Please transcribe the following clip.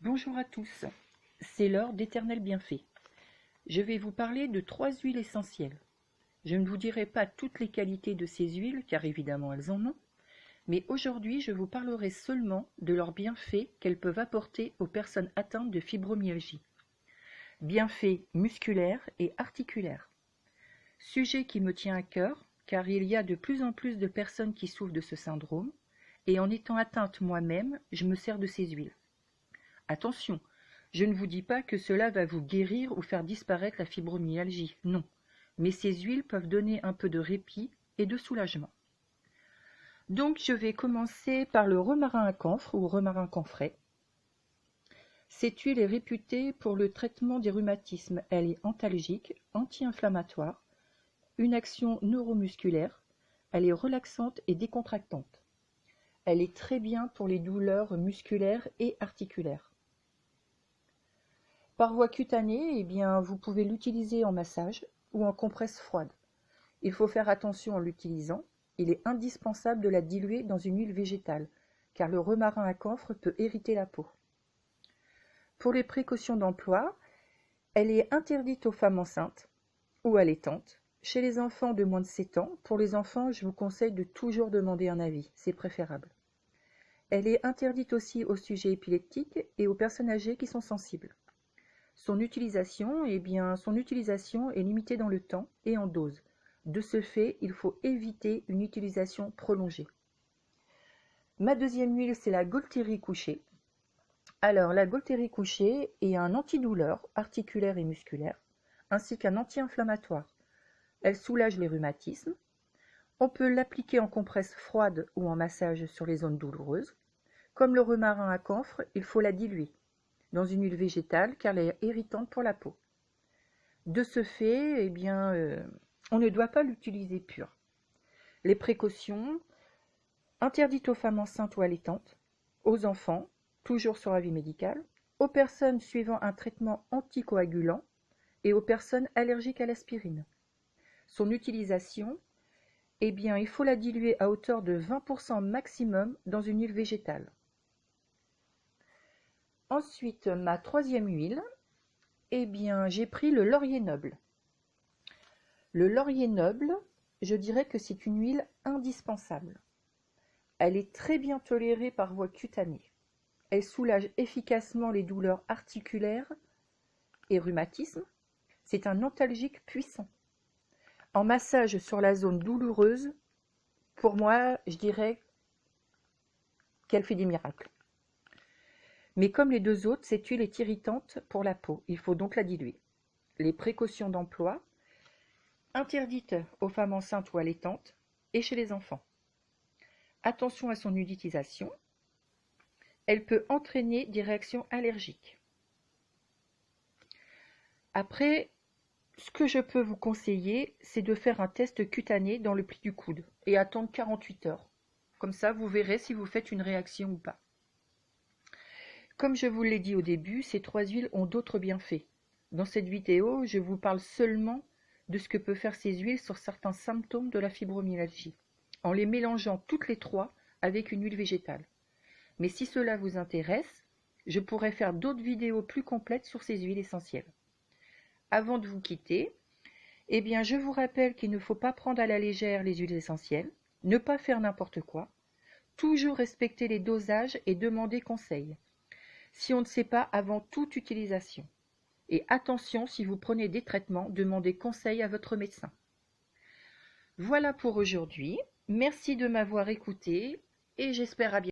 Bonjour à tous, c'est l'heure d'Éternel Bienfait. Je vais vous parler de 3 huiles essentielles. Je ne vous dirai pas toutes les qualités de ces huiles, car évidemment elles en ont, mais aujourd'hui je vous parlerai seulement de leurs bienfaits qu'elles peuvent apporter aux personnes atteintes de fibromyalgie. Bienfaits musculaires et articulaires. Sujet qui me tient à cœur, car il y a de plus en plus de personnes qui souffrent de ce syndrome, et en étant atteinte moi-même, je me sers de ces huiles. Attention, je ne vous dis pas que cela va vous guérir ou faire disparaître la fibromyalgie, non. Mais ces huiles peuvent donner un peu de répit et de soulagement. Donc je vais commencer par le romarin à camphre ou romarin camphré. Cette huile est réputée pour le traitement des rhumatismes. Elle est antalgique, anti-inflammatoire, une action neuromusculaire, elle est relaxante et décontractante. Elle est très bien pour les douleurs musculaires et articulaires. Par voie cutanée, vous pouvez l'utiliser en massage ou en compresse froide. Il faut faire attention en l'utilisant. Il est indispensable de la diluer dans une huile végétale, car le romarin à camphre peut irriter la peau. Pour les précautions d'emploi, elle est interdite aux femmes enceintes ou allaitantes. Chez les enfants de moins de 7 ans, pour les enfants, je vous conseille de toujours demander un avis, c'est préférable. Elle est interdite aussi aux sujets épileptiques et aux personnes âgées qui sont sensibles. Son utilisation est limitée dans le temps et en dose. De ce fait, il faut éviter une utilisation prolongée. Ma deuxième huile, c'est la Gaultérie couchée. Alors, la Gaultérie couchée est un antidouleur articulaire et musculaire, ainsi qu'un anti-inflammatoire. Elle soulage les rhumatismes. On peut l'appliquer en compresse froide ou en massage sur les zones douloureuses. Comme le romarin à camphre, il faut la diluer dans une huile végétale car elle est irritante pour la peau. De ce fait, on ne doit pas l'utiliser pure. Les précautions, interdites aux femmes enceintes ou allaitantes, aux enfants, toujours sur avis médical, aux personnes suivant un traitement anticoagulant et aux personnes allergiques à l'aspirine. Son utilisation, il faut la diluer à hauteur de 20% maximum dans une huile végétale. Ensuite, ma troisième huile, j'ai pris le laurier noble. Le laurier noble, je dirais que c'est une huile indispensable. Elle est très bien tolérée par voie cutanée. Elle soulage efficacement les douleurs articulaires et rhumatismes. C'est un antalgique puissant. En massage sur la zone douloureuse, pour moi, je dirais qu'elle fait des miracles. Mais comme les deux autres, cette huile est irritante pour la peau. Il faut donc la diluer. Les précautions d'emploi, interdite aux femmes enceintes ou allaitantes et chez les enfants. Attention à son utilisation. Elle peut entraîner des réactions allergiques. Après, ce que je peux vous conseiller, c'est de faire un test cutané dans le pli du coude et attendre 48 heures. Comme ça, vous verrez si vous faites une réaction ou pas. Comme je vous l'ai dit au début, ces 3 huiles ont d'autres bienfaits. Dans cette vidéo, je vous parle seulement de ce que peuvent faire ces huiles sur certains symptômes de la fibromyalgie, en les mélangeant toutes les 3 avec une huile végétale. Mais si cela vous intéresse, je pourrais faire d'autres vidéos plus complètes sur ces huiles essentielles. Avant de vous quitter, je vous rappelle qu'il ne faut pas prendre à la légère les huiles essentielles, ne pas faire n'importe quoi, toujours respecter les dosages et demander conseil, si on ne sait pas avant toute utilisation. Et attention, si vous prenez des traitements, demandez conseil à votre médecin. Voilà pour aujourd'hui. Merci de m'avoir écouté et j'espère à bientôt.